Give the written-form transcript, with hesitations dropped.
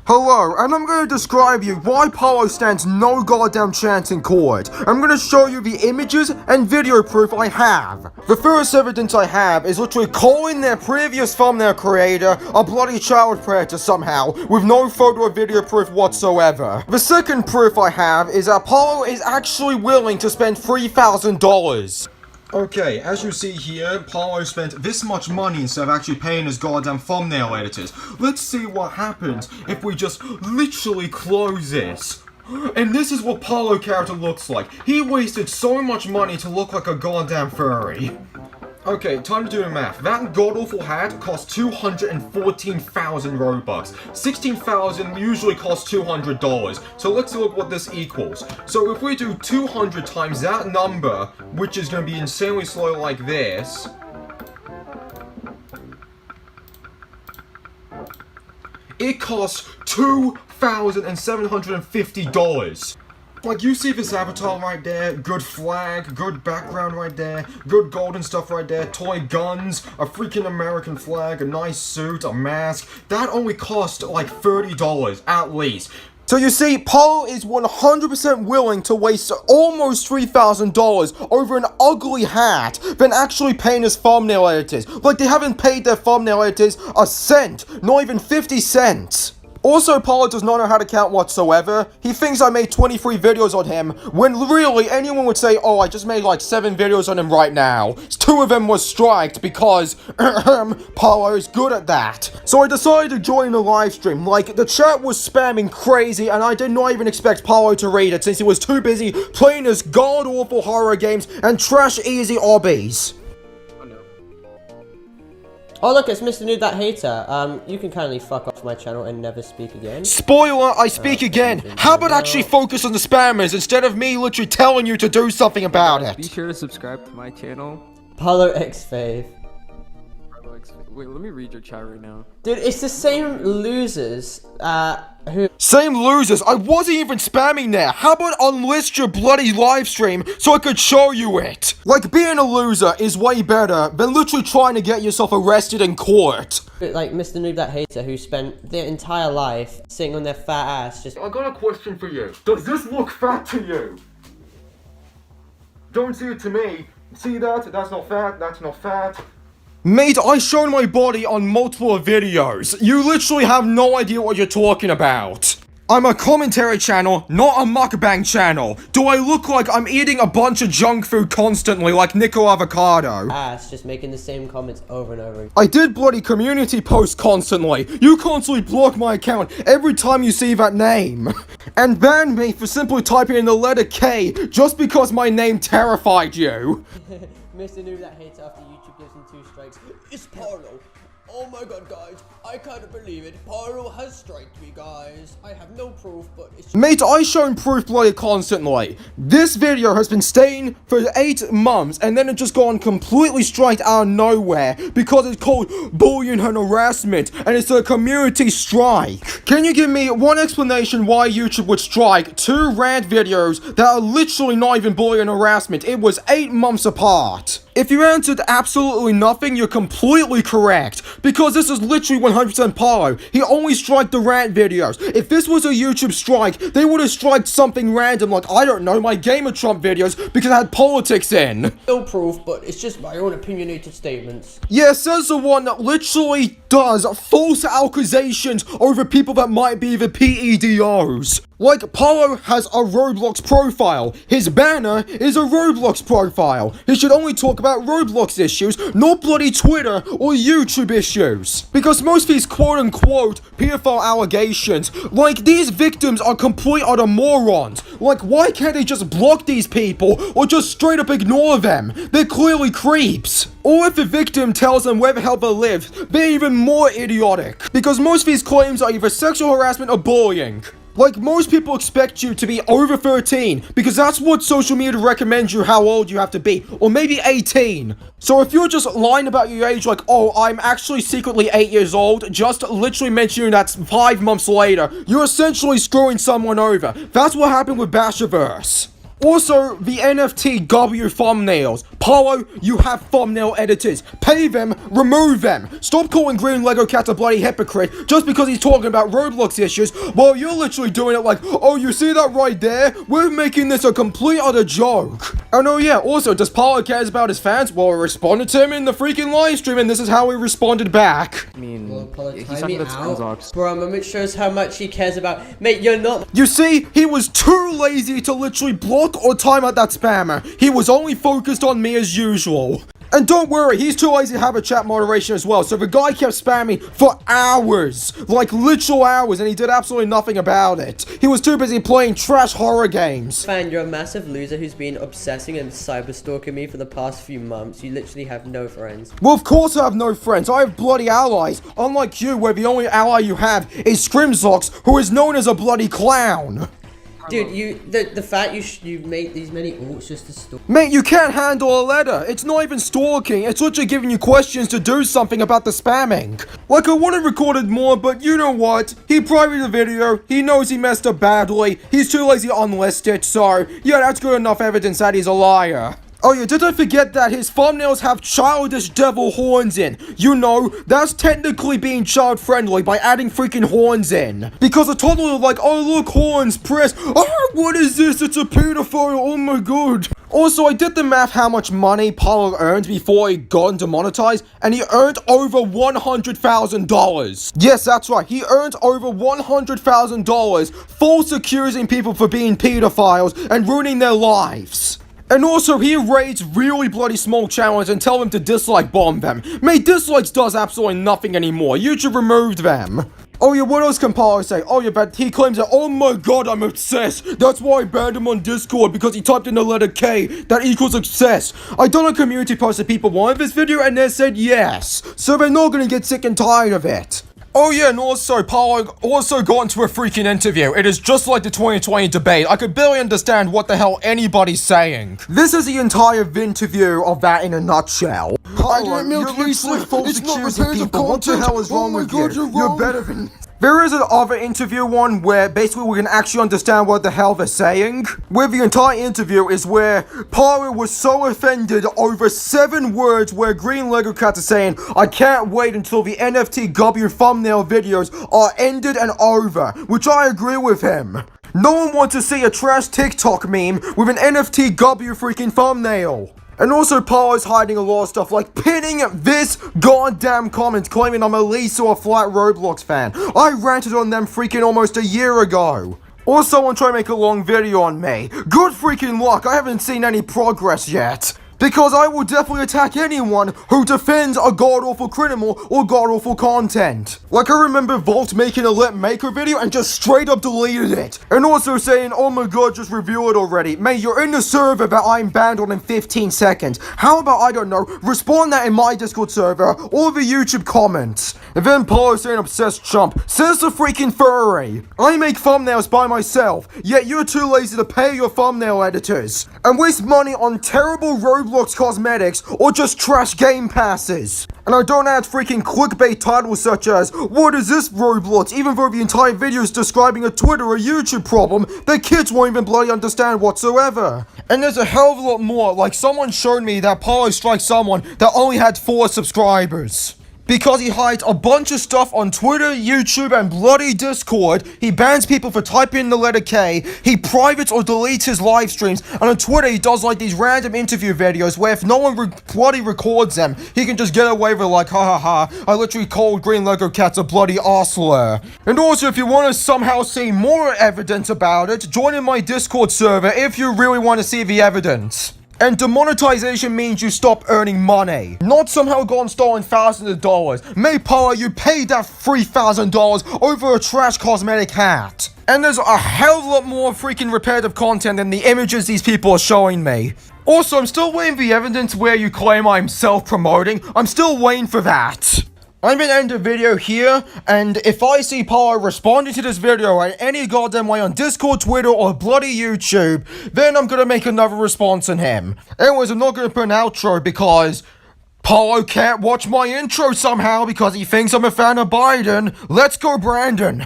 Hello, and I'm going to describe you why Parlo stands no goddamn chance in court. I'm going to show you the images and video proof I have. The first evidence I have is literally calling their previous thumbnail creator a bloody child predator somehow, with no photo or video proof whatsoever. The second proof I have is that Parlo is actually willing to spend $3,000. Okay, as you see here, Parlo spent this much money instead of actually paying his goddamn thumbnail editors. Let's see what happens if we just literally close this. And this is what Parlo character looks like. He wasted so much money to look like a goddamn furry. Okay, time to do the math. That god-awful hat costs 214,000 Robux. 16,000 usually costs $200. So let's look what this equals. So if we do 200 times that number, which is going to be insanely slow like this, it costs $2,750. Like, you see this avatar right there, good flag, good background right there, good golden stuff right there, toy guns, a freaking American flag, a nice suit, a mask. That only cost like $30 at least. So you see, Parlo is 100% willing to waste almost $3,000 over an ugly hat than actually paying his thumbnail editors. Like, they haven't paid their thumbnail editors a cent, not even 50 cents. Also, Parlo does not know how to count whatsoever. He thinks I made 23 videos on him, when really anyone would say, oh, I just made like 7 videos on him right now. 2 of them was striked because, Parlo is good at that. So I decided to join the live stream. Like, the chat was spamming crazy, and I did not even expect Parlo to read it since he was too busy playing his god-awful horror games and trash easy obbies. Oh look, it's Mr. Nude That Hater. You can kindly fuck off my channel and never speak again. Spoiler, I speak again. How about actually focus on the spammers instead of me literally telling you to do something about it? Be sure to subscribe to my channel. Parlo X Fave. Wait, let me read your chat right now. Dude, it's the same losers, who- Same losers, I wasn't even spamming there. How about unlist your bloody live stream so I could show you it? Like, being a loser is way better than literally trying to get yourself arrested in court. like Mr. Noob That Hater, who spent their entire life sitting on their fat ass just- I got a question for you. Does this look fat to you? Don't see it to me. See that? That's not fat, that's not fat. Mate, I showed my body on multiple videos. You literally have no idea what you're talking about. I'm a commentary channel, not a mukbang channel. Do I look like I'm eating a bunch of junk food constantly like Nico Avocado? ass, just making the same comments over and over again. I did bloody community post constantly. You constantly block my account every time you see that name. And banned me for simply typing in the letter K just because my name terrified you. Mr. Noob That Hater, after YouTube gives him 2 strikes. It's Parlo. Oh my god, guys. I can't believe it. Parlo has striked me, guys. I have no proof, but it's... Mate, I shown proof bloody constantly. This video has been staying for 8 months, and then it just gone completely striked out of nowhere because it's called bullying and harassment, and it's a community strike. Can you give me one explanation why YouTube would strike 2 rant videos that are literally not even bullying and harassment? It was 8 months apart. If you answered absolutely nothing, you're completely correct, because this is literally 100% Parlo. He only striked the rant videos. If this was a YouTube strike, they would have striked something random like, I don't know, my Game of Trump videos because it had politics in. No proof, but it's just my own opinionated statements. Yeah, says the one that literally does false accusations over people that might be the PEDOs. Like, Parlo has a Roblox profile. His banner is a Roblox profile. He should only talk about Roblox issues, not bloody Twitter or YouTube issues. Because most of these quote-unquote pedophile allegations, like, these victims are complete utter morons. Like, why can't they just block these people or just straight up ignore them? They're clearly creeps. Or if the victim tells them where the hell they live, they're even more idiotic. Because most of these claims are either sexual harassment or bullying. Like, most people expect you to be over 13, because that's what social media recommends you how old you have to be, or maybe 18. So if you're just lying about your age, like, oh, I'm actually secretly 8 years old, just literally mentioning that's 5 months later, you're essentially screwing someone over. That's what happened with Bashiverse. Also, the NFT W thumbnails. Parlo, you have thumbnail editors. Pay them, remove them. Stop calling Green Lego Cat a bloody hypocrite just because he's talking about Roblox issues while you're literally doing it like, oh, you see that right there? We're making this a complete utter joke. Oh no, yeah, also, does Parlo cares about his fans? Well, we responded to him in the freaking live stream and this is how we responded back. I mean, Well, Parlo, he's time talking me about out. Screenzox. Bro, my moment shows how much he cares about. Mate, you're not. You see, he was too lazy to literally block or time out that spammer. He was only focused on me as usual. And don't worry, he's too lazy to have a chat moderation as well, so the guy kept spamming for hours, like literal hours, and he did absolutely nothing about it. He was too busy playing trash horror games. Fan, you're a massive loser who's been obsessing and cyberstalking me for the past few months. You literally have no friends. Well, of course I have no friends, I have bloody allies, unlike you, where the only ally you have is Scrimzox, who is known as a bloody clown. Dude, the fact you made these many alts just to stalk. Mate, you can't handle a letter. It's not even stalking. It's literally giving you questions to do something about the spamming. Like, I would have recorded more, but you know what? He privated the video. He knows he messed up badly. He's too lazy to unlist it, so yeah, that's good enough evidence that he's a liar. Oh yeah, did I forget that his thumbnails have childish devil horns in? You know, that's technically being child friendly by adding freaking horns in. Because a toddler is like, oh look, horns, press. Oh, what is this? It's a pedophile, oh my god. Also, I did the math how much money Parlo earned before he got demonetized, and he earned over $100,000. Yes, that's right, he earned over $100,000 false accusing people for being pedophiles and ruining their lives. And also, he raids really bloody small channels and tell them to dislike bomb them. Mate, dislikes does absolutely nothing anymore. YouTube removed them. Oh yeah, what else can Parlo say? Oh yeah, but he claims that, oh my god, I'm obsessed. That's why I banned him on Discord, because he typed in the letter K. That equals obsessed. I done a community post that people wanted this video and they said yes. So they're not gonna get sick and tired of it. Oh yeah, and also, Parlo also got into a freaking interview. It is just like the 2020 debate. I could barely understand what the hell anybody's saying. This is the entire interview of that in a nutshell. Parlo, you're literally false accusing people. What the hell is wrong with you? You're better than... There is another interview one where basically we can actually understand what the hell they're saying. Where the entire interview is where Parlo was so offended over 7 words where Green Lego Cat is saying, I can't wait until the NFTW thumbnail videos are ended and over, which I agree with him. No one wants to see a trash TikTok meme with an NFTW freaking thumbnail. And also, Parlo's hiding a lot of stuff, like pinning this goddamn comment claiming I'm a Lisa or flat Roblox fan. I ranted on them freaking almost a year ago. Or someone try to make a long video on me. Good freaking luck, I haven't seen any progress yet. Because I will definitely attack anyone who defends a god-awful criminal or god-awful content. Like, I remember Volt making a Let Maker video and just straight up deleted it. And also saying, oh my god, just review it already. Mate, you're in the server that I'm banned on in 15 seconds. How about, I don't know, respond that in my Discord server or the YouTube comments. And then Parlo saying obsessed chump, says the freaking furry. I make thumbnails by myself, yet you're too lazy to pay your thumbnail editors. And waste money on terrible Roblox cosmetics or just trash game passes. And I don't add freaking clickbait titles such as, what is this Roblox? Even though the entire video is describing a Twitter or YouTube problem that kids won't even bloody understand whatsoever. And there's a hell of a lot more, like someone showed me that Parlo striked someone that only had 4 subscribers. Because he hides a bunch of stuff on Twitter, YouTube, and bloody Discord. He bans people for typing in the letter K. He privates or deletes his live streams. And on Twitter, he does like these random interview videos where if no one bloody records them, he can just get away with like, ha ha ha, I literally called Green Lego Cats a bloody ostler. And also, if you want to somehow see more evidence about it, join in my Discord server if you really want to see the evidence. And demonetization means you stop earning money. Not somehow gone stolen thousands of dollars. May Parlo, you paid that $3,000 over a trash cosmetic hat. And there's a hell of a lot more freaking repetitive content than the images these people are showing me. Also, I'm still waiting for the evidence where you claim I'm self-promoting. I'm still waiting for that. I'm gonna end the video here, and if I see Parlo responding to this video in any goddamn way on Discord, Twitter, or bloody YouTube, then I'm gonna make another response on him. Anyways, I'm not gonna put an outro because Parlo can't watch my intro somehow because he thinks I'm a fan of Biden. Let's go, Brandon.